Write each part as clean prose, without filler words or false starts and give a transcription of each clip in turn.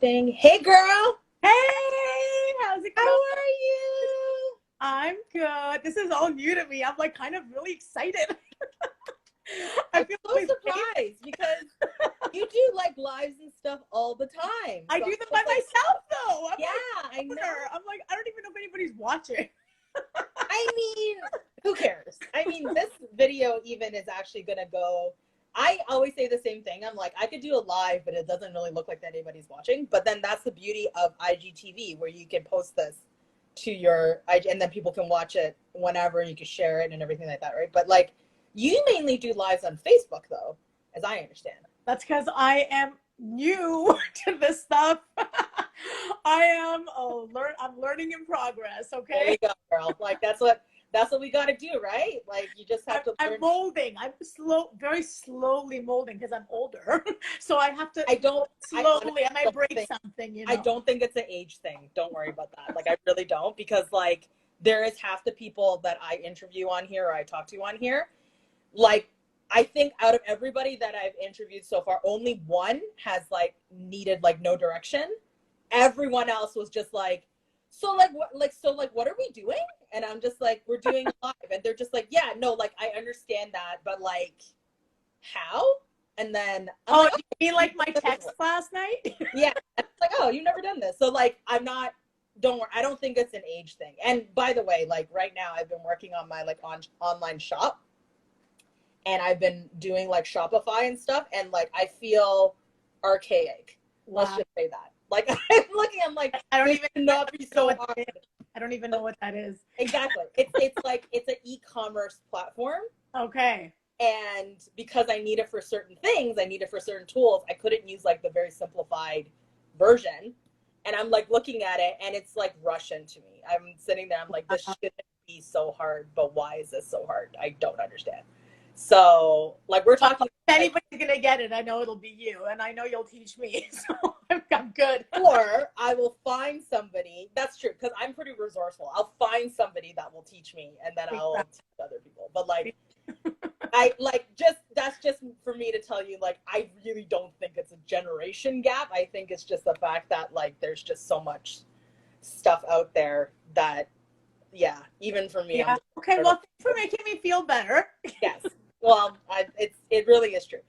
thing. Hey, girl. Hey, how's it How going? are you? I'm good. This is all new to me. I'm like kind of really excited. I I'm feel so always surprised because you do like lives and stuff all the time. I So do I'm them by just like, myself though. I'm yeah, like, I know. I'm like, I don't even know if anybody's watching. I mean, who cares? I mean, this video even is actually going to go. I always say the same thing. I'm like, I could do a live, but it doesn't really look like anybody's watching. But then that's the beauty of IGTV, where you can post this to your IG, and then people can watch it whenever, and you can share it and everything like that, right? But like, you mainly do lives on Facebook, though, as I understand. That's because I am new to this stuff. I am I'm learning in progress, There okay? you go, girl. Like that's what we got to do, right? Like you just have to learn. I'm molding. I'm very slowly molding because I'm older. So I have to I don't. slowly. I might break think, something, you I know. don't think it's an age thing. Don't worry about that. Like I really don't, because like there is half the people that I interview on here or I talk to on here. Like I think out of everybody that I've interviewed so far, only one has like needed like no direction. Everyone else was just like, so what are we doing? And I'm just like, we're doing live. And they're just like, yeah, no, like I understand that, but like how? And then I'm like, You mean like my text last night? yeah. And it's like, oh, you've never done this. So like don't worry, I don't think it's an age thing. And by the way, like right now I've been working on my like online shop, and I've been doing like Shopify and stuff, and like I feel archaic. Wow. Let's just say that. Like I'm like, I don't even not be so hard. I don't even know what that is. Exactly. It's like it's an e-commerce platform. Okay. And because I need it for certain things, I need it for certain tools, I couldn't use like the very simplified version. And I'm like looking at it and it's like Russian to me. I'm sitting there, I'm like, this shouldn't be so hard, but why is this so hard? I don't understand. So like we're talking, if anybody's gonna get it, I know it'll be you, and I know you'll teach me. So I'm good. or I will find somebody. That's true, because I'm pretty resourceful. I'll find somebody that will teach me, and then I'll teach other people. But like, that's just for me to tell you, like, I really don't think it's a generation gap. I think it's just the fact that like there's just so much stuff out there that, yeah, even for me. Yeah. Okay. Well, thanks for making me feel better. Yes. Well, it really is true.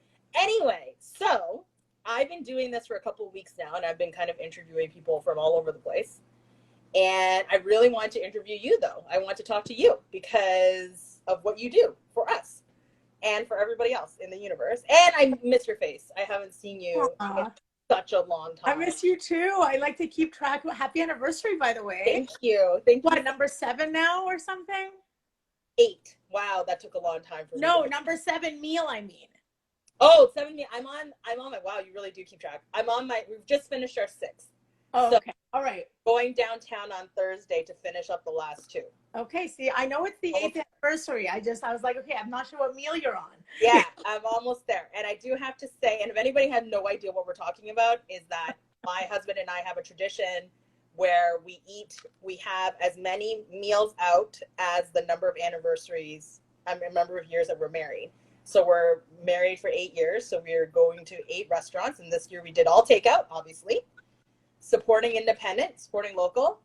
Anyway, so I've been doing this for a couple of weeks now, and I've been kind of interviewing people from all over the place. And I really want to interview you, though. I want to talk to you because of what you do for us and for everybody else in the universe. And I miss your face. I haven't seen you in such a long time. I miss you too. I like to keep track. Happy anniversary, by the way. Thank you. Thank you. What, number 7 now or something? 8. Wow, that took a long time for me. No, number 7 meal, I mean. Oh, 7 meal. I'm on my, wow, you really do keep track. We've just finished our 6th. Oh, so, okay. All right. Going downtown on Thursday to finish up the last 2. Okay. See, I know it's the 8th anniversary. I was like, okay, I'm not sure what meal you're on. Yeah, I'm almost there. And I do have to say, and if anybody had no idea what we're talking about, is that my husband and I have a tradition where we have as many meals out as the number of anniversaries, number of years that we're married. So we're married for 8 years. So we're going to 8 restaurants. And this year we did all takeout, obviously. Supporting independent, supporting local.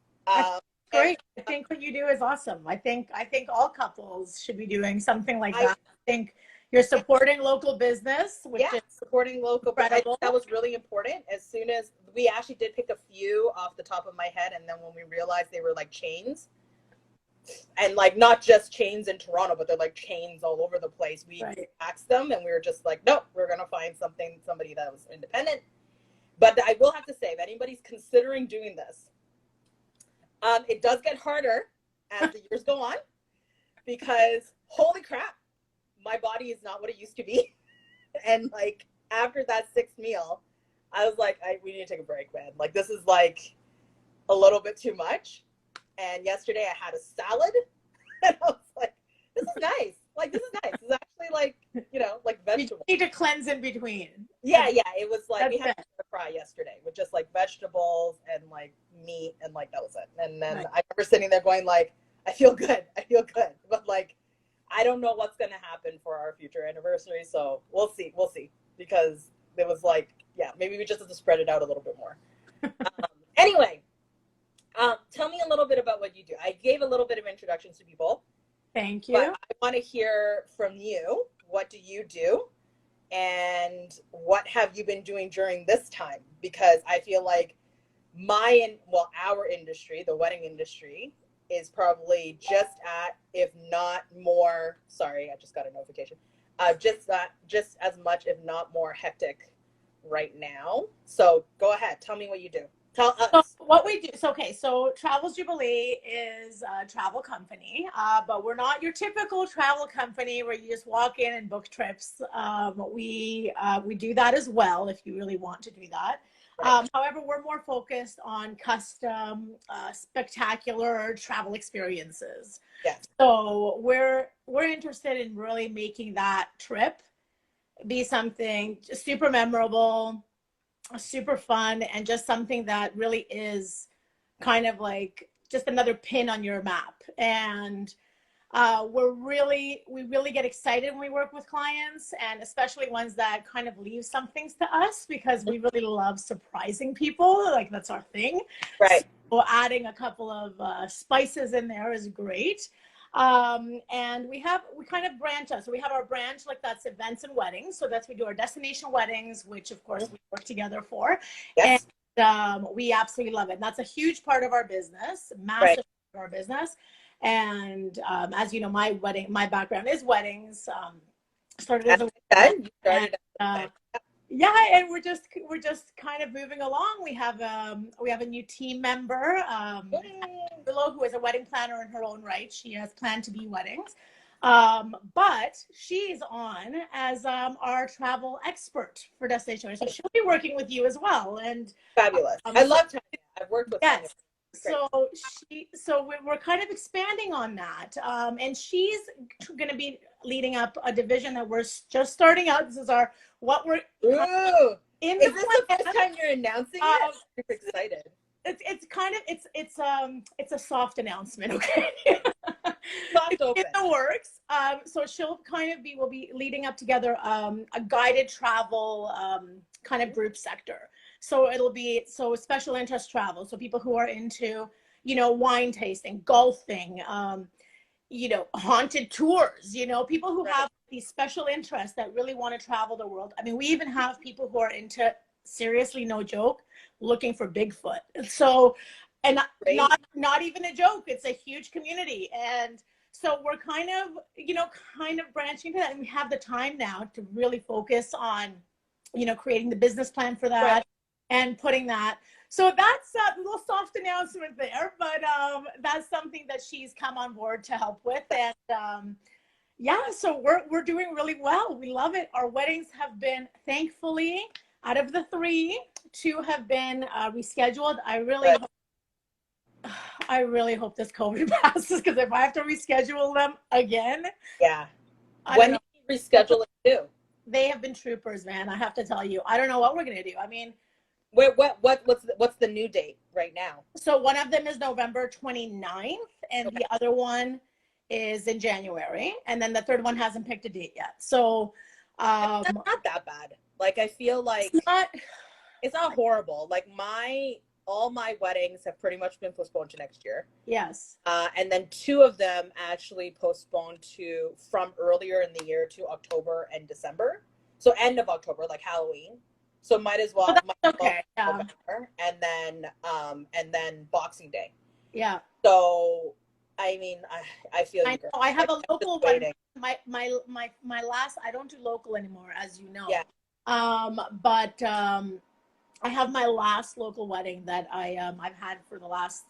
Great. I think what you do is awesome. I think all couples should be doing something like that. I think you're supporting local business, which is supporting local. But I think that was really important. As soon as we actually did pick a few off the top of my head, and then when we realized they were like chains, and like not just chains in Toronto, but they're like chains all over the place, we asked them, and we were just like, nope, we're gonna find somebody that was independent. But I will have to say, if anybody's considering doing this, it does get harder as the years go on, because holy crap, my body is not what it used to be. And like after that 6th meal, I was like, we need to take a break, man. Like this is like a little bit too much. And yesterday I had a salad, and I was like, this is nice. Like this is nice. It's actually like, like vegetables. You need to cleanse in between. Yeah. It was like we had a fry yesterday with just like vegetables and like meat, and like that was it. And then I remember sitting there going like, I feel good, but like I don't know what's gonna happen for our future anniversary. So we'll see, because it was like, yeah, maybe we just have to spread it out a little bit more. little bit of introductions to people. Thank you. But I want to hear from you. What do you do? And what have you been doing during this time? Because I feel like our industry, the wedding industry, is probably just at, if not more, sorry, I just got a notification, just as much, if not more hectic right now. So go ahead, tell me what you do. Tell us. So what we do, so Travels Jubilee is a travel company, but we're not your typical travel company where you just walk in and book trips. We do that as well if you really want to do that. However, we're more focused on custom, spectacular travel experiences. Yes. So we're interested in really making that trip be something super memorable, super fun, and just something that really is kind of like just another pin on your map. And we really get excited when we work with clients, and especially ones that kind of leave some things to us, because we really love surprising people. Like, that's our thing. Right. So adding a couple of spices in there is great. And we kind of branch out. So we have our branch, like, that's events and weddings. So we do our destination weddings, which of course we work together for. Yes. And we absolutely love it. And that's a huge part of our business, massive part of our business. And as you know, my background is weddings. Started as a yeah, and we're just kind of moving along. We have a new team member, Willow, who is a wedding planner in her own right. She has planned to be weddings, but she's on as our travel expert for destination. So she'll be working with you as well. And fabulous. I love Tanya. I've worked with Tanya. So we're kind of expanding on that, and she's going to be leading up a division that we're just starting out. This is Ooh. Is this the first time you're announcing it? I'm super excited. It's a soft announcement, okay? Soft open. In the works. So we'll be leading up together a guided travel kind of group sector. So it'll be special interest travel. So people who are into, wine tasting, golfing, haunted tours, people who have these special interests that really want to travel the world. I mean, we even have people who are into, seriously, no joke, looking for Bigfoot. So, and not even a joke, it's a huge community. And so we're kind of branching to that. And we have the time now to really focus on, creating the business plan for that and putting that. So that's a little soft announcement there, but that's something that she's come on board to help with. And so we're doing really well. We love it. Our weddings have been, thankfully, out of the 3, 2 have been rescheduled. I really hope this COVID passes, because if I have to reschedule them again. Yeah. When do you reschedule it too? They have been troopers, man. I have to tell you. I don't know what we're going to do. I mean, what's the new date right now? So one of them is November 29th, and the other one is in January, and then the third one hasn't picked a date yet. So it's not that bad. Like, I feel like it's not horrible. Like, all my weddings have pretty much been postponed to next year. Yes. And then 2 of them actually postponed from earlier in the year to October and December. So end of October, like Halloween. So might as well. Okay. November, and then Boxing Day. Yeah. So I mean, I feel. I know. I have a local one. My last. I don't do local anymore, as you know. Yeah. But I have my last local wedding that I've had for the last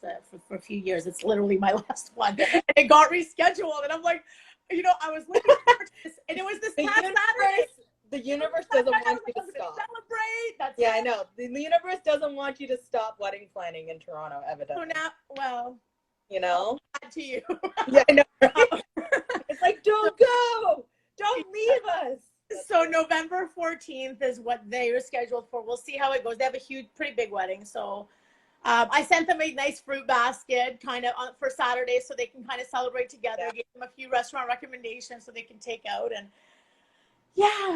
for a few years. It's literally my last one, and it got rescheduled. And I'm like, I was looking forward to this, and it was this past Saturday. The universe doesn't want you to stop. Celebrate. That's I know. The universe doesn't want you to stop wedding planning in Toronto, evidently. So now, to you. Yeah, I know. Right? It's like, don't go. Don't leave us. So November 14th is what they were scheduled for. We'll see how it goes. They have a pretty big wedding. So I sent them a nice fruit basket kind of for Saturday, so they can kind of celebrate together. Give them a few restaurant recommendations so they can take out. And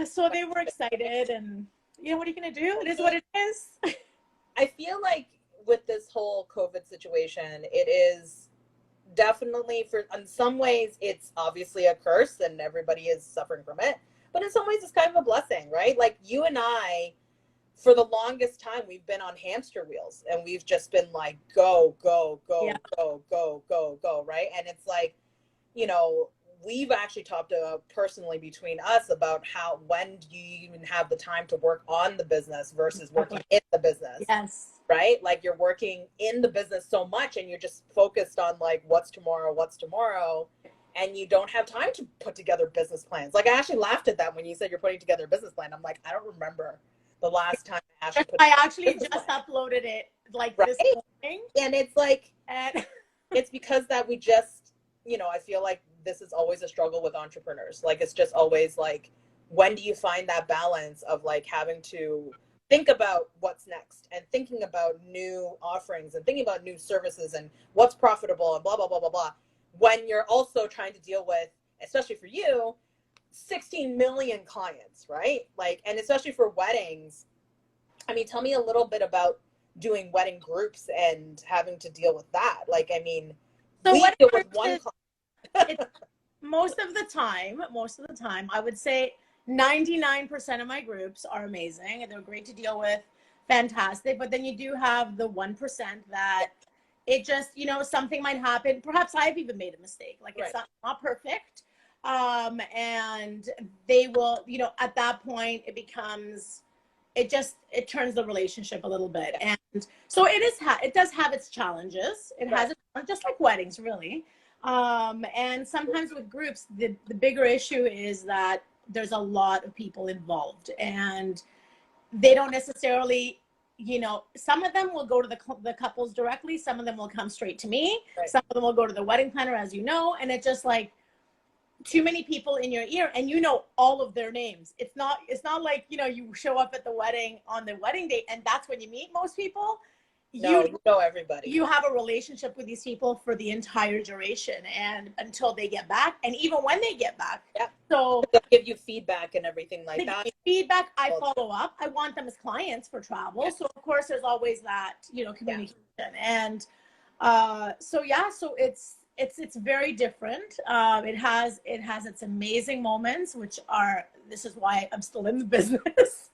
so they were excited. And what are you going to do? It is what it is. I feel like with this whole COVID situation, it is definitely, for in some ways it's obviously a curse and everybody is suffering from it, but in some ways it's kind of a blessing, right? Like you and I, for the longest time, we've been on hamster wheels and we've just been like, go, go, go, Yeah. go, go, go, go, right? And it's like, you know, we've actually talked personally between us about how, when do you even have the time to work on the business versus working in the business? Yes. Right? Like you're working in the business so much and you're just focused on like, what's tomorrow? And you don't have time to put together business plans. Like I actually laughed at that when you said you're putting together a business plan. I'm like, I don't remember the last time I actually put I actually business just plan. uploaded it like Right? this morning. And it's like, And it's because that we just, you know, I feel like this is always a struggle with entrepreneurs. Like it's just always like, when do you find that balance of like having to think about what's next and thinking about new offerings and thinking about new services and what's profitable and blah, blah, blah, blah, blah, when you're also trying to deal with, especially for you, 16 million clients, right? Like, and especially for weddings. I mean, tell me a little bit about doing wedding groups and having to deal with that. Like, I mean, so we what deal with one client. most of the time, I would say 99% of my groups are amazing and they're great to deal with, fantastic. But then you do have the 1% that it just, you know, something might happen. Perhaps I've even made a mistake. Like it's Right. not perfect. And they will, you know, at that point it becomes, it turns the relationship a little bit. And so it does have its challenges. It has it, just like weddings, really. And sometimes with groups, the bigger issue is that there's a lot of people involved and they don't necessarily, you know, some of them will go to the couples directly. Some of them will come straight to me. Right. Some of them will go to the wedding planner, as you know, and it's just like too many people in your ear and you know all of their names. It's not like, you know, you show up at the wedding on the wedding day and that's when you meet most people. No, you know everybody. You have a relationship with these people for the entire duration and until they get back and even when they get back. Yeah. So they'll give you feedback and everything like they that. give me feedback, I follow up. I want them as clients for travel. Yeah. So of course there's always that, you know, communication. Yeah. And so it's very different. It has its amazing moments, which are, this is why I'm still in the business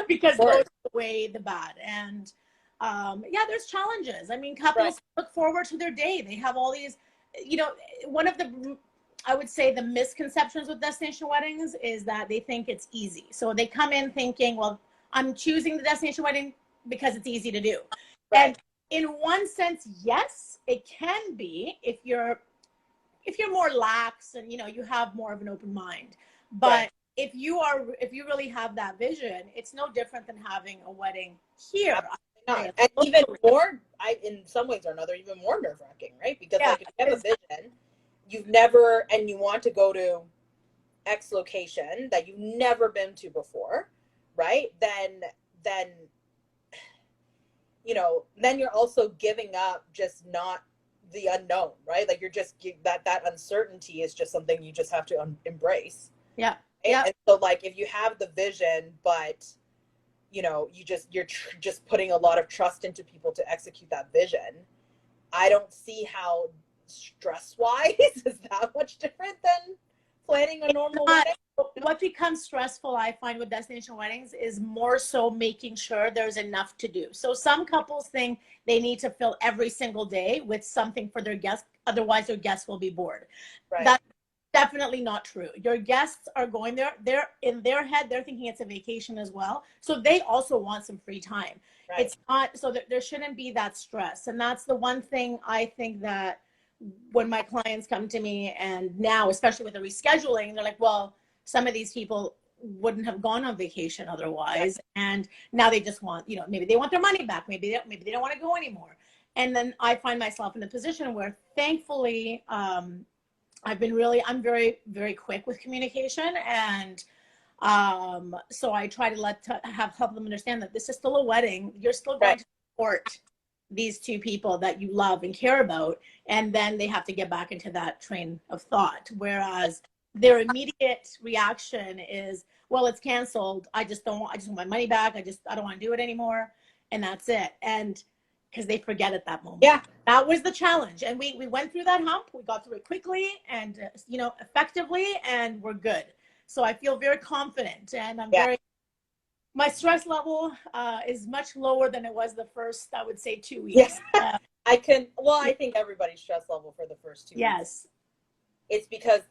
because those outweigh the bad. And yeah, there's challenges. I mean, couples look forward to their day. They have all these, you know, one of the, I would say the misconceptions with destination weddings is that they think it's easy. So they come in thinking, well, I'm choosing the destination wedding because it's easy to do. Right. And in one sense, yes, it can be if you're more lax and, you know, you have more of an open mind. But if you really have that vision, it's no different than having a wedding here. Not. And even more, in some ways or another, even more nerve-wracking, right? Because like if you have a vision, you've never, and you want to go to X location that you've never been to before, right? Then you know, then you're also giving up just not the unknown, right? Like you're just, that uncertainty is just something you just have to embrace. Yeah. Right? Yeah. And so like if you have the vision, but you know, you're just putting a lot of trust into people to execute that vision. I don't see how stress-wise is that much different than planning a normal wedding. What becomes stressful, I find, with destination weddings is more so making sure there's enough to do. So some couples think they need to fill every single day with something for their guests, otherwise their guests will be bored. Right. That's definitely not true. Your guests are going there. They're in their head, they're thinking it's a vacation as well. So they also want some free time. Right. It's not, so there shouldn't be that stress. And that's the one thing I think that when my clients come to me, and now, especially with the rescheduling, they're like, well, some of these people wouldn't have gone on vacation otherwise. And now they just want, you know, maybe they want their money back. Maybe they don't want to go anymore. And then I find myself in a position where thankfully, I'm very, very quick with communication. And so I try to help them understand that this is still a wedding. You're still going to support these two people that you love and care about. And then they have to get back into that train of thought. Whereas their immediate reaction is, well, it's canceled. I just want my money back. I don't want to do it anymore. And that's it. And because they forget at that moment. Yeah. That was the challenge. And we went through that hump. We got through it quickly and, effectively, and we're good. So I feel very confident, and my stress level is much lower than it was the first, I would say, 2 weeks. Yeah. I think everybody's stress level for the first 2 weeks. Yes. It's because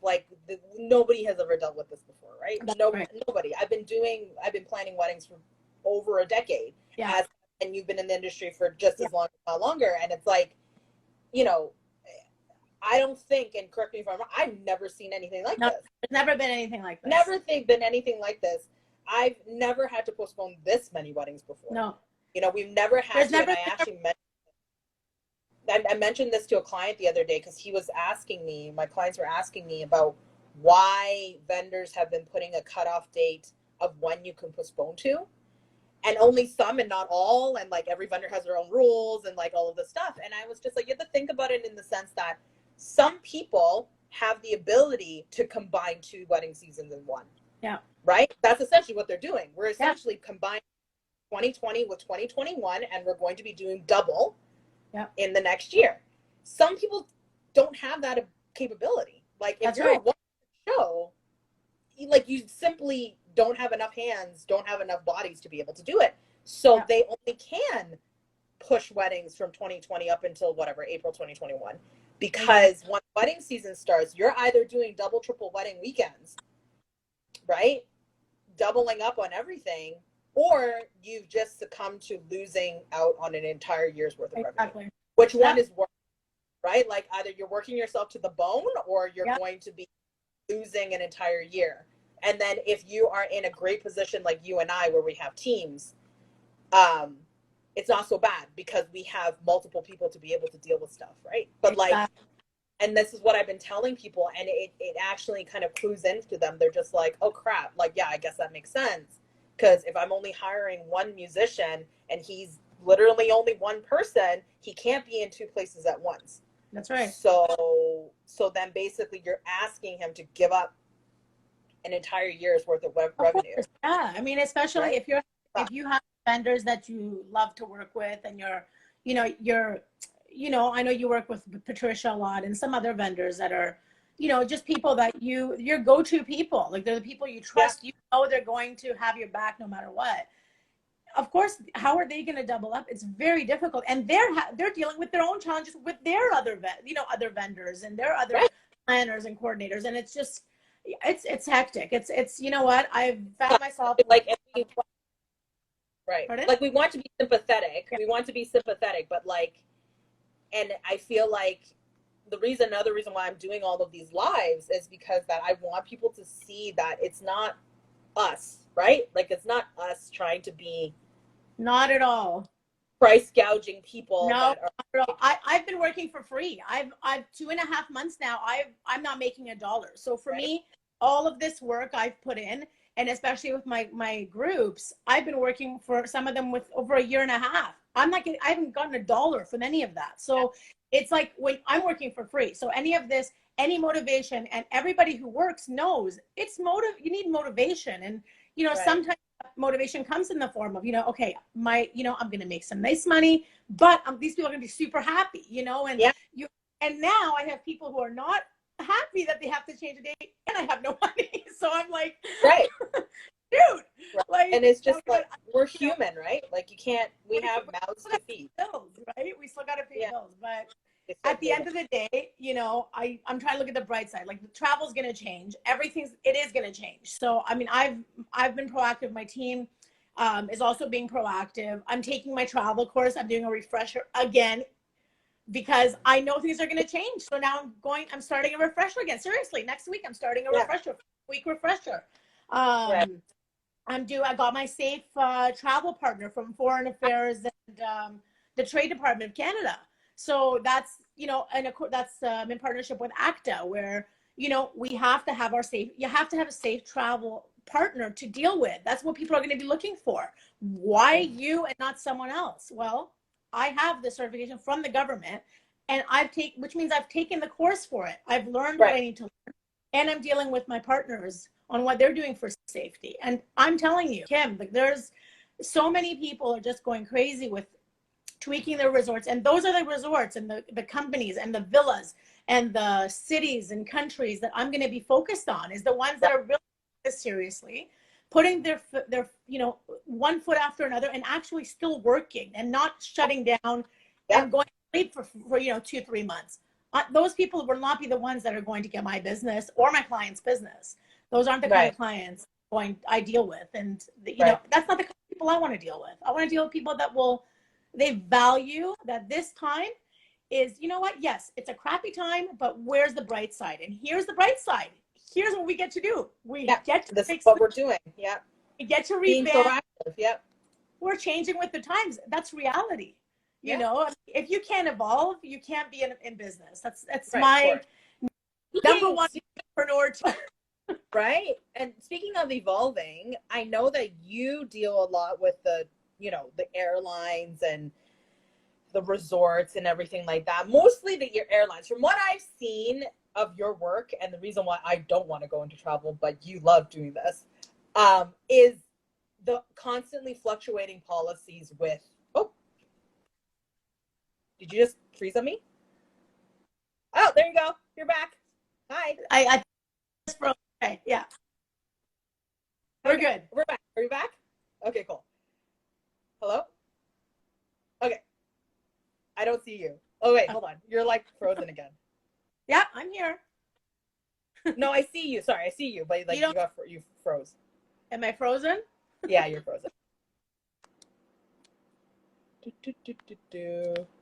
nobody has ever dealt with this before, right? Right. Nobody. I've been planning weddings for over a decade. Yeah. And you've been in the industry for just as long, if not longer. And it's like, I don't think, and correct me if I'm wrong, I've never seen anything like this. There's never been anything like this. Been anything like this. I've never had to postpone this many weddings before. No. We've never had to, and I actually I mentioned this to a client the other day because my clients were asking me about why vendors have been putting a cutoff date of when you can postpone to. And only some and not all. And every vendor has their own rules and all of this stuff. And I was just like, you have to think about it in the sense that some people have the ability to combine 2 wedding seasons in one. Yeah. Right? That's essentially what they're doing. We're essentially combining 2020 with 2021, and we're going to be doing double in the next year. Some people don't have that capability. If you're a one show, you simply don't have enough hands, don't have enough bodies to be able to do it. So they only can push weddings from 2020 up until April 2021. Because when wedding season starts, you're either doing double, triple wedding weekends, right? Doubling up on everything, or you've just succumbed to losing out on an entire year's worth of revenue. Which one is worse, right? Either you're working yourself to the bone, or you're going to be losing an entire year. And then if you are in a great position like you and I, where we have teams, it's not so bad because we have multiple people to be able to deal with stuff, right? But and this is what I've been telling people, and it actually kind of clues into them. They're just like, oh crap, I guess that makes sense. Because if I'm only hiring one musician and he's literally only one person, he can't be in 2 places at once. That's right. So then basically you're asking him to give up an entire year's worth of revenue. Yeah, I mean, especially if you have vendors that you love to work with, and I know you work with Patricia a lot, and some other vendors that are, just people that your go-to people, they're the people you trust. They're going to have your back no matter what. Of course, how are they going to double up? It's very difficult, and they're dealing with their own challenges with their other vendors and their other planners and coordinators, and it's just. It's hectic. It's you know what? I've found myself right. Pardon? We want to be sympathetic. Yeah. We want to be sympathetic, but and I feel another reason why I'm doing all of these lives is because that I want people to see that it's not us, right? It's not us trying to be. Not at all. Price gouging people. No, I've been working for free. I've 2.5 months now. I'm not making $1. So for me, all of this work I've put in, and especially with my groups, I've been working for some of them with over 1.5 years. I haven't gotten $1 from any of that. So it's when I'm working for free. So any of this, any motivation, and everybody who works knows you need motivation. And, sometimes motivation comes in the form of, okay, I'm going to make some nice money, but these people are going to be super happy, and now I have people who are not happy that they have to change a date, and I have no money. So I'm like, dude, and it's just we're human, right? You can't, we have mouths to feed. Bills, right? We still got to pay bills, but at the end of the day, I'm trying to look at the bright side. The travel's going to change. It is going to change. So, I mean, I've been proactive. My team is also being proactive. I'm taking my travel course. I'm doing a refresher again because I know things are going to change. So now I'm starting a refresher again. Seriously, next week I'm starting a week refresher. I got my safe travel partner from Foreign Affairs and the Trade Department of Canada. So that's, and that's in partnership with ACTA, where, we have to have you have to have a safe travel partner to deal with. That's what people are going to be looking for. Why you and not someone else? Well, I have the certification from the government, and which means I've taken the course for it. I've learned what I need to learn, and I'm dealing with my partners on what they're doing for safety. And I'm telling you, Kim, there's so many people are just going crazy with tweaking their resorts. And those are the resorts and the companies and the villas and the cities and countries that I'm going to be focused on, is the ones that are really seriously putting their one foot after another and actually still working and not shutting down and going to sleep for 2-3 months. Those people will not be the ones that are going to get my business or my client's business. Those aren't the kind of clients I deal with. And that's not the kind of people I want to deal with. I want to deal with people that they value that this time is, you know what? Yes, it's a crappy time, but where's the bright side? And here's the bright side. Here's what we get to do. We get to this is what we're doing. Yeah. We get to being proactive. Yep. We're changing with the times. That's reality. You know, if you can't evolve, you can't be in business. That's my number one entrepreneur. Right. And speaking of evolving, I know that you deal a lot with the airlines and the resorts and everything like that. Mostly the airlines. From what I've seen of your work, and the reason why I don't want to go into travel, but you love doing this, is the constantly fluctuating policies with, did you just freeze on me? Oh, there you go. You're back. Hi. I just broke. Okay, yeah. We're good. We're back. Are you back? Okay, cool. Hello? Okay. I don't see you. Oh, wait, hold on. You're like frozen again. Yeah, I'm here. No, I see you. Sorry, I see you, but like you froze. Am I frozen? Yeah, you're frozen.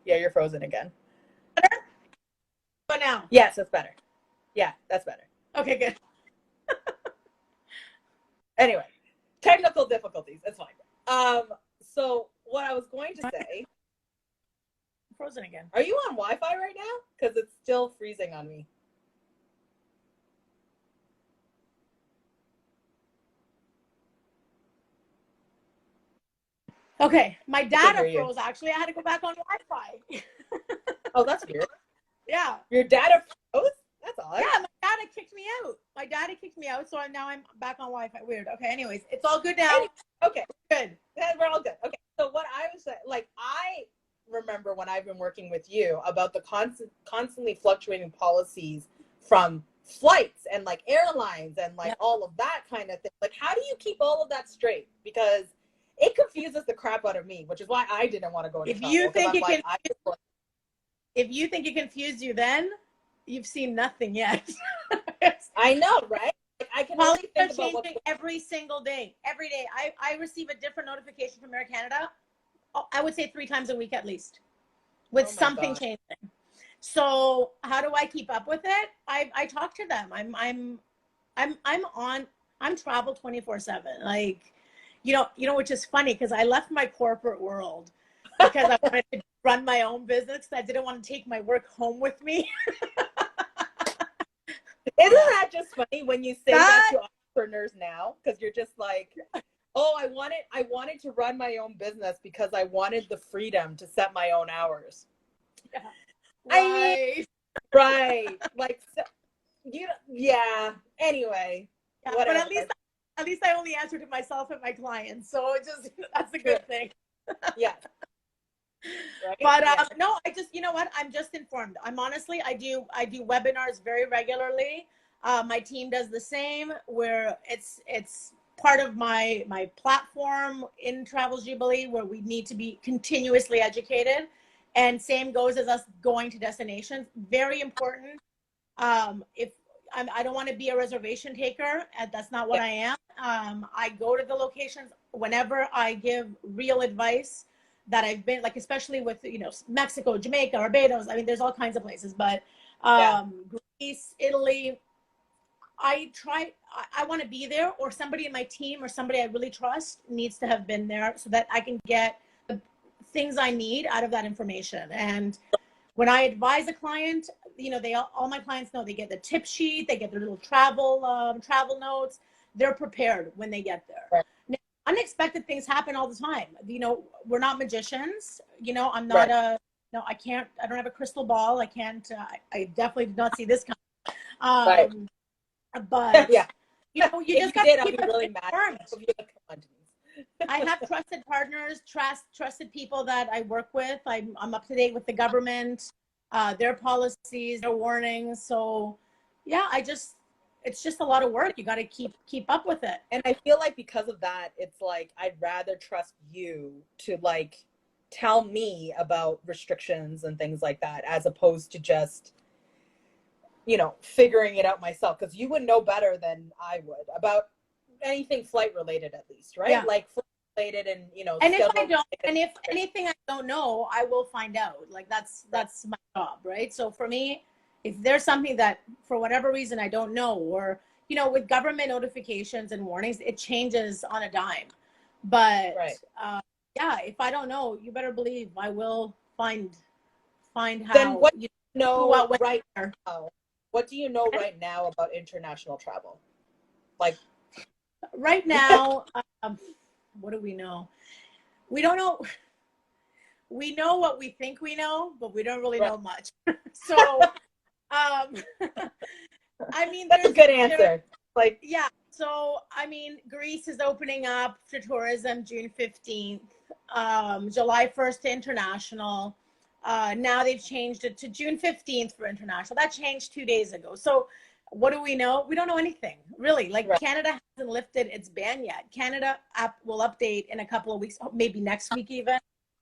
Yeah, you're frozen again. Better? But now? Yes, that's better. Yeah, that's better. Okay, good. Anyway, technical difficulties. It's fine. So what I was going to say. I'm frozen again. Are you on Wi-Fi right now? Because it's still freezing on me. Okay, my data froze. Actually, I had to go back on Wi-Fi. Oh, that's weird. Yeah. Your data froze? That's odd. Yeah, my data kicked me out. So now I'm back on Wi-Fi. Weird. Okay, anyways, it's all good now. Okay, good. We're all good. Okay, so what I was saying, like, I remember when I've been working with you about the constantly fluctuating policies from flights and like airlines and like all of that kind of thing. Like, how do you keep all of that straight? Because it confuses the crap out of me, which is why I didn't want to go into travel. If you think it confused you then, you've seen nothing yet. I know, right? Like, I can only think about changing every single day. Every day. I receive a different notification from Air Canada, I would say 3 times a week at least, with something changing. So how do I keep up with it? I talk to them. I'm travel 24/7. Like, which is funny because I left my corporate world because I wanted to run my own business. I didn't want to take my work home with me. Isn't that just funny when you say that to entrepreneurs now? Because you're just like, oh, I wanted to run my own business because I wanted the freedom to set my own hours. Yeah. I mean, right. Like, so, yeah. Anyway, whatever. But at least I only answer to myself and my clients. So that's a good thing. Yeah. Right? But no, I just, you know what? I'm just informed. I do webinars very regularly. My team does the same, where it's part of my platform in Travels Jubilee, where we need to be continuously educated. And same goes as us going to destinations. Very important. If I don't want to be a reservation taker, that's not what I am. I go to the locations whenever I give real advice that I've been, like, especially with, Mexico, Jamaica, Barbados. I mean, there's all kinds of places, but Greece, Italy, I want to be there, or somebody in my team or somebody I really trust needs to have been there so that I can get the things I need out of that information. And when I advise a client, all my clients know they get the tip sheet, they get their little travel notes. They're prepared when they get there. Right. Now, unexpected things happen all the time. We're not magicians. I'm not I don't have a crystal ball. I can't, I definitely did not see this coming. But you just got to keep it really mad. I have trusted partners, trusted people that I work with. I'm up to date with the government, their policies, their warnings. So yeah, it's just a lot of work. You got to keep up with it. And I feel like because of that, it's like I'd rather trust you to like tell me about restrictions and things like that, as opposed to just, you know, figuring it out myself, because you would know better than I would about anything flight related, at least, right? Yeah. Like flight related, and you know, And if I don't, and if anything I don't know, I will find out. Like that's my job, right? So for me, if there's something that for whatever reason I don't know, or you know, with government notifications and warnings, it changes on a dime. But yeah, if I don't know, you better believe I will find how. Then what do you know what, right now? What do you know right now about international travel? Like right now, what do we know? We don't know. We know what we think we know, but we don't really know much. So, I mean, that's a good answer. Like, yeah. So, I mean, Greece is opening up for tourism June 15th, July 1st to international. Now they've changed it to June 15th for international. That changed 2 days ago. So, what do we know? We don't know anything, really. Like, Canada hasn't lifted its ban yet. Canada will update in a couple of weeks, maybe next week even,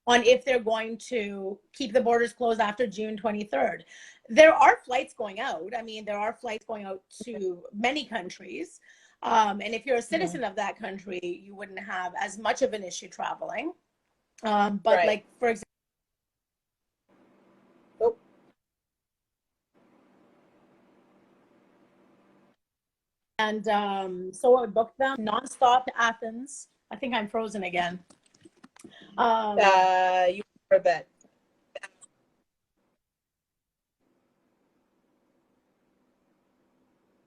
on if they're going to keep the borders closed after June 23rd. There are flights going out. I mean, there are flights going out to many countries. And if you're a citizen of that country, you wouldn't have as much of an issue traveling. But like, for example, and so I booked them nonstop to Athens. I think I'm frozen again. You for a bit.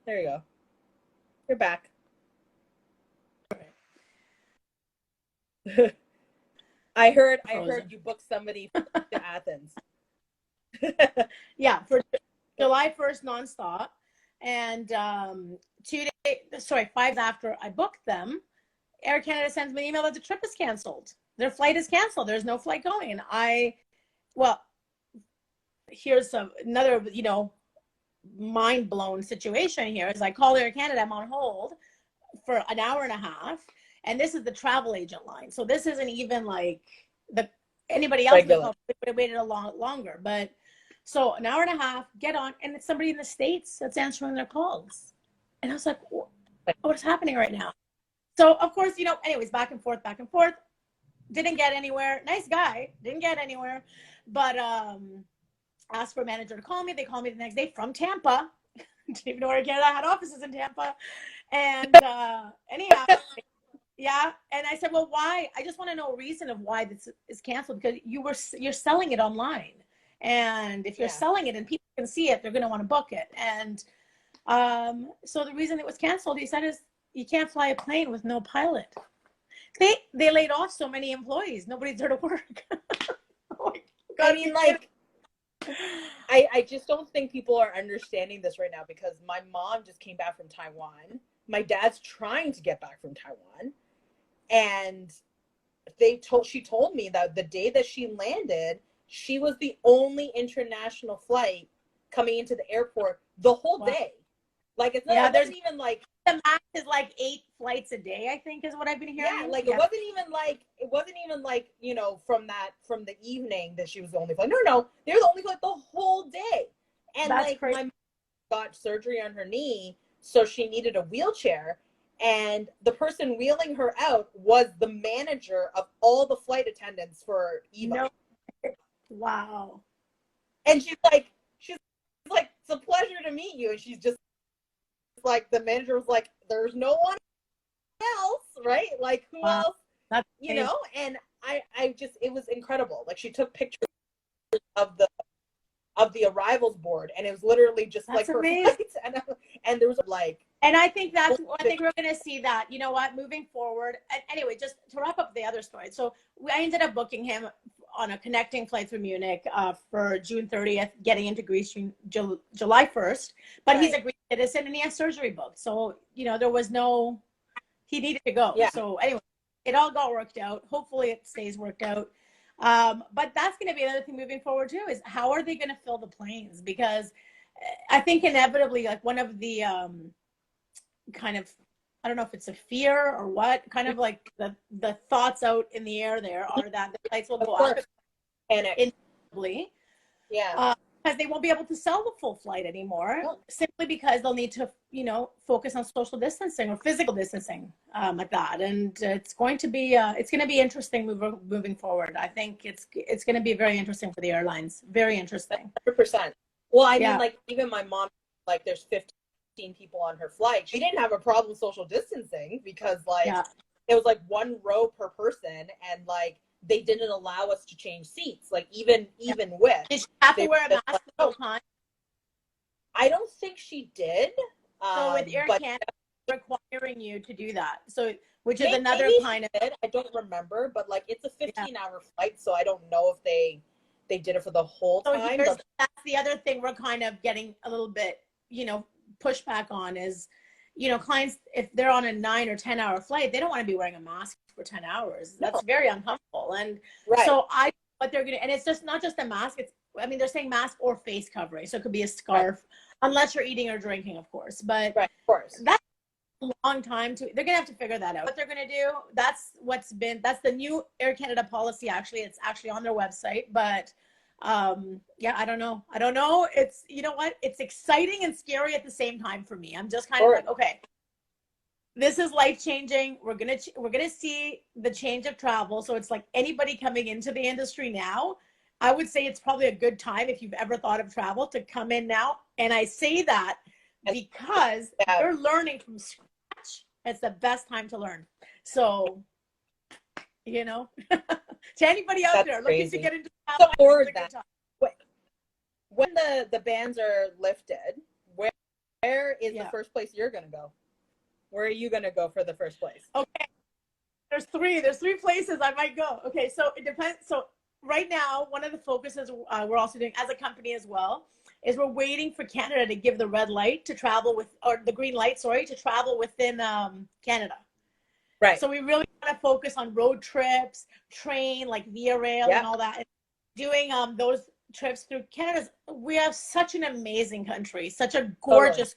There you go. You're back. I heard you booked somebody to Athens. Yeah, for July 1st nonstop. And 5 after I booked them, Air Canada sends me an email that the trip is canceled. Their flight is canceled. There's no flight going. And here's another, you know, mind blown situation here is I call Air Canada, I'm on hold for an hour and a half. And this is the travel agent line. So this isn't even like anybody else would have waited a lot longer. But so an hour and a half, get on, and it's somebody in the States that's answering their calls. And I was like, what's happening right now? So of course, you know, anyways, back and forth. Didn't get anywhere. Nice guy, didn't get anywhere. But asked for a manager to call me. They called me the next day from Tampa. Didn't even know Air Canada had offices in Tampa. And anyhow, yeah. And I said, well, why? I just want to know a reason of why this is canceled, because you're selling it online. And if you're selling it and people can see it, they're going to want to book it. And so the reason it was canceled, he said, is you can't fly a plane with no pilot. They laid off so many employees. Nobody's there to work. Oh I mean, like, I just don't think people are understanding this right now, because my mom just came back from Taiwan. My dad's trying to get back from Taiwan. And she told me that the day that she landed, she was the only international flight coming into the airport the whole day. Like, it's not, it wasn't even like, the max is like 8 flights a day, I think, is what I've been hearing. Yeah, like it wasn't even like, you know, from the evening that she was the only flight. No, they were the only flight the whole day. And that's like crazy. My mom got surgery on her knee, so she needed a wheelchair. And the person wheeling her out was the manager of all the flight attendants for EVA. No. Wow. And she's like, it's a pleasure to meet you. And she's just like, the manager was like, there's no one else, right? Like, who else? That's you know? And I just, it was incredible. Like, she took pictures of the arrivals board, and it was literally just like her flights, and there was like. And I think I think we're going to see that, you know what, moving forward. And anyway, just to wrap up the other story. So I ended up booking him on a connecting flight through Munich for June 30th, getting into Greece July 1st. But he's a Greek citizen and he has surgery booked. So, you know, there was he needed to go. Yeah. So anyway, it all got worked out. Hopefully it stays worked out. But that's going to be another thing moving forward too, is how are they going to fill the planes? Because I think inevitably, like one of the kind of, I don't know if it's a fear or what, kind of like the thoughts out in the air there are that the flights will go up inevitably. Yeah. Because they won't be able to sell the full flight anymore, simply because they'll need to, you know, focus on social distancing or physical distancing, like that. And it's going to be interesting moving forward. I think it's going to be very interesting for the airlines. Very interesting. 100%. Well, I mean, like even my mom, like there's 15 people on her flight. She didn't have a problem social distancing because like it was like one row per person, and like they didn't allow us to change seats, like even with. Did she have to wear a mask the whole time? I don't think she did. So with Air Canada requiring you to do that, so which is another kind of. I don't remember, but like it's a 15-hour flight, so I don't know if they did it for the whole time. That's the other thing we're kind of getting a little bit, you know, pushback on is, you know, clients, if they're on a 9 or 10-hour flight, they don't want to be wearing a mask for 10 hours. That's very uncomfortable. And so what they're going to, and it's just not just a mask. It's, I mean, they're saying mask or face covering. So it could be a scarf, unless you're eating or drinking, of course. But of course, that's a long time they're going to have to figure that out. What they're going to do, that's the new Air Canada policy. Actually, it's actually on their website, but I don't know. It's, you know what, it's exciting and scary at the same time for me. I'm just kind of like, okay, this is life changing. We're gonna see the change of travel. So it's like anybody coming into the industry now, I would say it's probably a good time, if you've ever thought of travel, to come in now. And I say that because they're learning from scratch. It's the best time to learn. So, you know, to anybody out there looking to get into travel, when the bans are lifted, where is the first place you're gonna go? Where are you gonna go for the first place? Okay, there's three places I might go. Okay, so it depends. So right now, one of the focuses we're also doing as a company as well is we're waiting for Canada to give the red light to travel with, or the green light, sorry, to travel within Canada. Right. So we really want to focus on road trips, train, like via rail and all that. And doing those trips through Canada. We have such an amazing country, such a gorgeous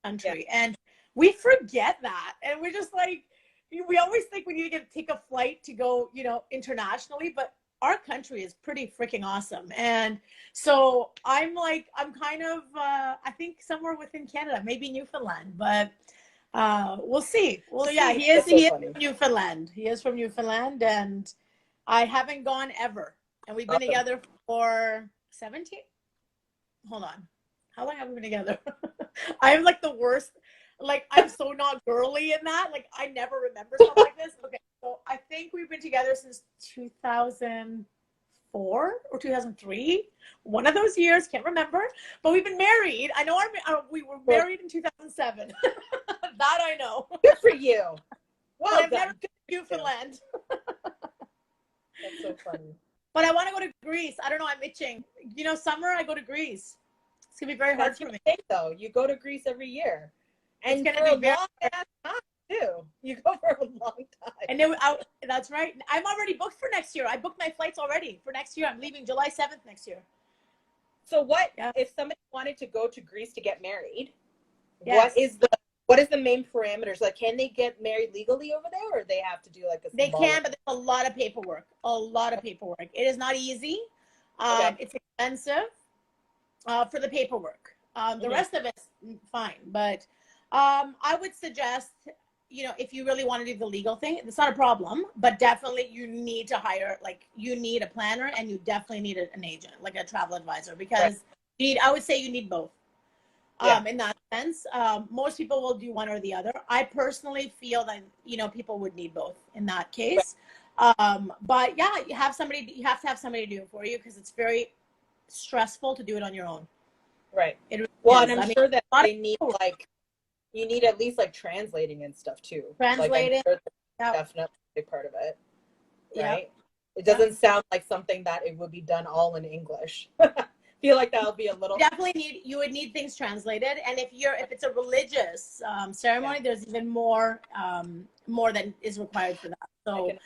country. And we forget that. And we're just like, we always think we need to take a flight to go, you know, internationally, but our country is pretty freaking awesome. And so I'm kind of, I think somewhere within Canada, maybe Newfoundland, but we'll see. He is from Newfoundland. He is from Newfoundland, and I haven't gone ever. And we've been together for 17. Hold on. How long have we been together? I'm like the worst. Like, I'm so not girly in that. Like, I never remember stuff like this. Okay, so I think we've been together since 2004 or 2003. One of those years, can't remember. But we've been married. I know we were married in 2007. That I know. Good for you. Well, I've never been to Newfoundland. That's so funny. But I want to go to Greece. I don't know. I'm itching. You know, summer I go to Greece. It's gonna be very hard for me. Though you go to Greece every year, and it's gonna be long time too. You go for a long time. And that's right. I'm already booked for next year. I booked my flights already for next year. I'm leaving July 7th next year. So what if somebody wanted to go to Greece to get married? Yes. What is the main parameters? Like, can they get married legally over there, or they have to do like a? They can, but there's a lot of paperwork. It is not easy. It's expensive for the paperwork. The rest of it's fine, but I would suggest, you know, if you really want to do the legal thing, it's not a problem, but definitely you need to hire, like, you need a planner, and you definitely need an agent, like a travel advisor, because I would say you need both. In that sense, most people will do one or the other. I personally feel that, you know, people would need both in that case. But yeah, you have to have somebody do it for you, because it's very stressful to do it on your own. Right. And I'm sure that they need, like, you need at least like translating and stuff too. Translating. Like, definitely a part of it. Right. It doesn't sound like something that it would be done all in English. Feel like that would be a little. You would need things translated, and if it's a religious ceremony, there's even more than is required for that. So can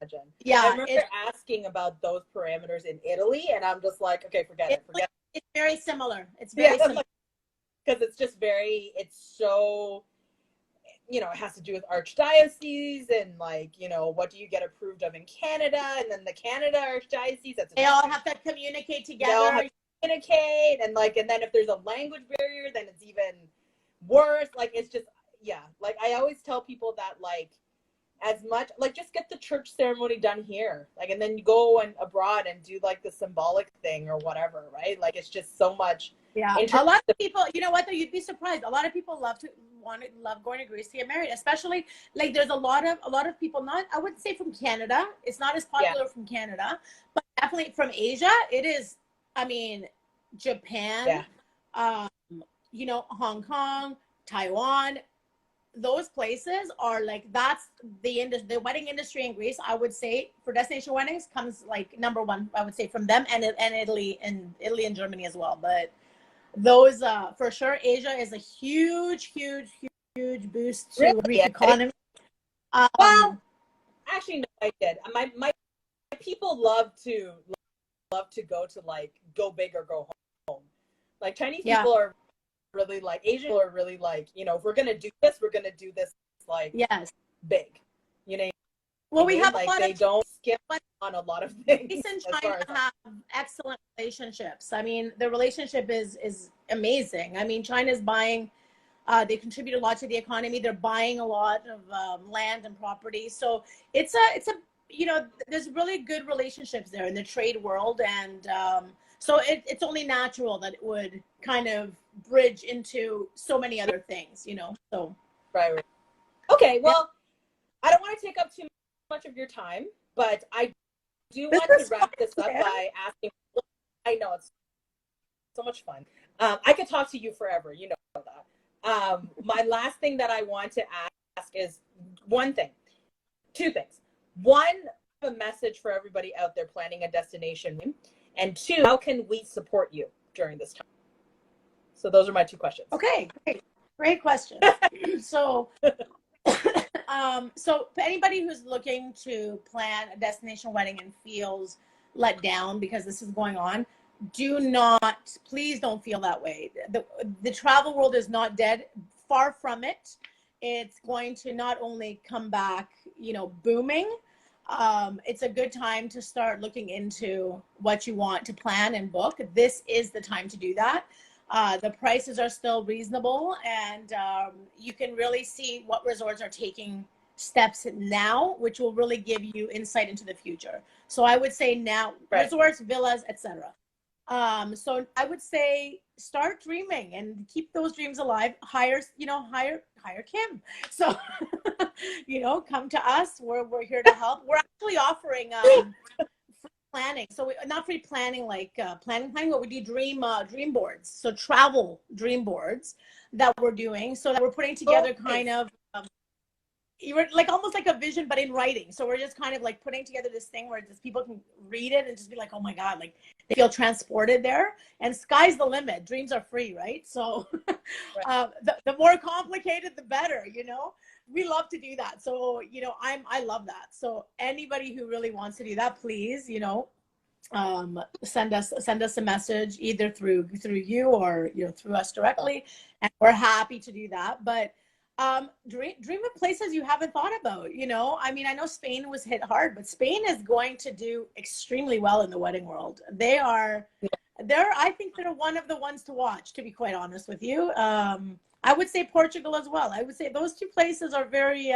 imagine. I yeah, remember asking about those parameters in Italy, and I'm just like, okay, forget it. It's very similar. It's very similar. Because it's just it's so, you know, it has to do with archdiocese and like, you know, what do you get approved of in Canada, and then the Canada archdiocese, they all have to communicate together. They all have to communicate, and like, and then if there's a language barrier, then it's even worse. Like, it's just, yeah. Like, I always tell people that, like, as much, like, just get the church ceremony done here, like, and then you go and abroad and do like the symbolic thing or whatever, right? Like, it's just so much. Yeah, a lot of people, you know what, though, you'd be surprised. A lot of people love going to Greece to get married, especially like there's a lot of people, not, I wouldn't say from Canada. It's not as popular from Canada, but definitely from Asia. It is, I mean, Japan, you know, Hong Kong, Taiwan, those places are like, that's the wedding industry in Greece, I would say, for destination weddings comes like number one, I would say, from them, and Italy and Germany as well. But those for sure, Asia is a huge boost to the Greek economy. Well, actually, no, I did. My people love to go to, like, go big or go home. Like, Chinese people are really like, Asian people are really like, you know, if we're gonna do this, like, big. You know. Well, we have like, a lot they of don't skip on a lot of things. Greece and China have excellent relationships. I mean, the relationship is amazing. I mean, China's buying, they contribute a lot to the economy. They're buying a lot of land and property. So it's a, you know, there's really good relationships there in the trade world. And so it's only natural that it would kind of bridge into so many other things, you know, so. Right. Okay, well, I don't want to take up too much of your time, but I do want to wrap this up by asking, I know it's so much fun. I could talk to you forever, you know that. My last thing that I want to ask is two things. One, a message for everybody out there planning a destination, and two, how can we support you during this time? So those are my two questions. Okay, great question. So so anybody who's looking to plan a destination wedding and feels let down because this is going on, please don't feel that way. The travel world is not dead, far from it. It's going to not only come back, you know, booming. It's a good time to start looking into what you want to plan and book. This is the time to do that. The prices are still reasonable, and you can really see what resorts are taking steps now, which will really give you insight into the future. So I would say now, resorts, villas, etc. So I would say start dreaming and keep those dreams alive. Hire Kim. So, you know, come to us. We're here to help. We're actually offering planning. So not free planning, like planning, but we do dream boards. So travel dream boards that we're doing, so that we're putting together kind of like almost like a vision, but in writing. So we're just kind of like putting together this thing where just people can read it and just be like, oh my God, like they feel transported there. And sky's the limit. Dreams are free, right? So the more complicated, the better, you know? We love to do that. So, you know, I love that. So anybody who really wants to do that, please, you know, send us a message either through you or, you know, through us directly. And we're happy to do that. But dream of places you haven't thought about, you know. I mean, I know Spain was hit hard, but Spain is going to do extremely well in the wedding world. I think they're one of the ones to watch, to be quite honest with you. I would say Portugal as well. I would say those two places are very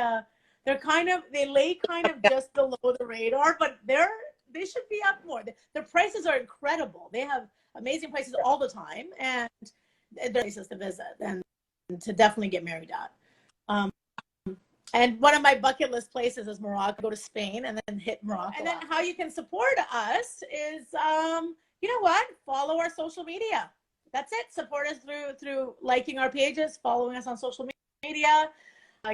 they lay kind of just below the radar, but they should be up more. Their prices are incredible. They have amazing prices all the time, and they're places to visit and to definitely get married at. And one of my bucket list places is Morocco. Go to Spain and then hit Morocco. And then how you can support us is, you know what? Follow our social media. That's it. Support us through liking our pages, following us on social media,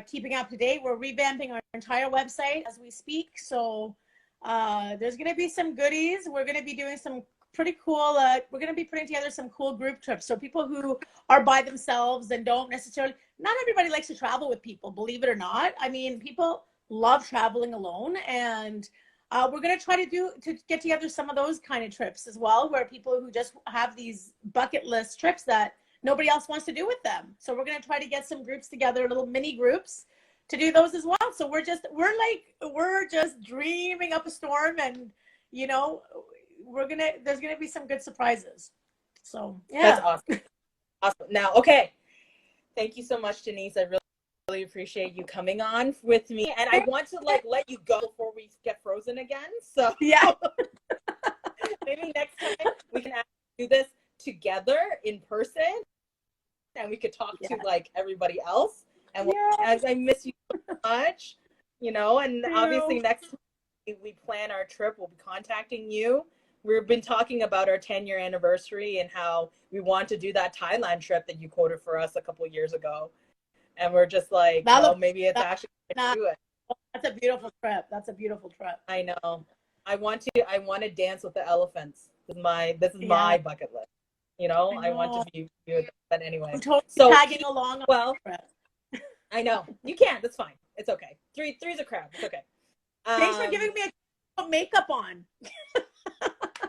keeping up to date. We're revamping our entire website as we speak. So there's going to be some goodies. We're going to be doing some pretty cool, we're going to be putting together some cool group trips. So people who are by themselves and don't necessarily, not everybody likes to travel with people, believe it or not. I mean, people love traveling alone, and we're going to try to get together some of those kind of trips as well, where people who just have these bucket list trips that nobody else wants to do with them. So we're going to try to get some groups together, little mini groups, to do those as well. So we're just dreaming up a storm, and you know, there's gonna be some good surprises. So yeah, that's awesome. Awesome. Now, okay, thank you so much, Denise. I really appreciate you coming on with me, and I want to like let you go before we get frozen again. So yeah, maybe next time we can actually do this together in person, and we could talk to like everybody else. And as I miss you so much, you know, and obviously next time we plan our trip, we'll be contacting you. We've been talking about our 10-year anniversary and how we want to do that Thailand trip that you quoted for us a couple of years ago. And we're just like, well, maybe it's actually going to do it. That's a beautiful trip. That's a beautiful trip. I know. I want to dance with the elephants. This is my bucket list. You know, I want to be with that anyway. I'm totally tagging along on the trip. I know. You can. That's fine. It's okay. Three's a crowd. It's okay. Thanks for giving me a makeup on.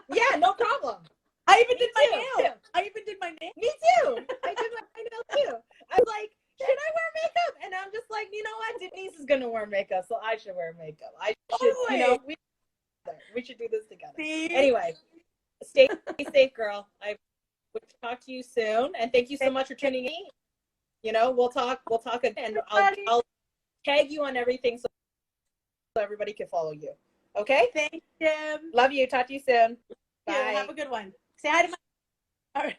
Yeah, no problem. I even did my nail. Me too. I did my nail too. I was like, should I wear makeup? And I'm just like, you know what? Denise is gonna wear makeup, so I should wear makeup. I should, you know, we should do this together. Anyway, stay safe, girl. I will talk to you soon, and thank you so much for tuning in. You know, we'll talk again. I'll tag you on everything so everybody can follow you. Okay? Thanks, Jim. Love you. Talk to you soon. Bye. Have a good one. Say hi to my. All right.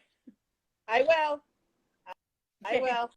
I will. I will.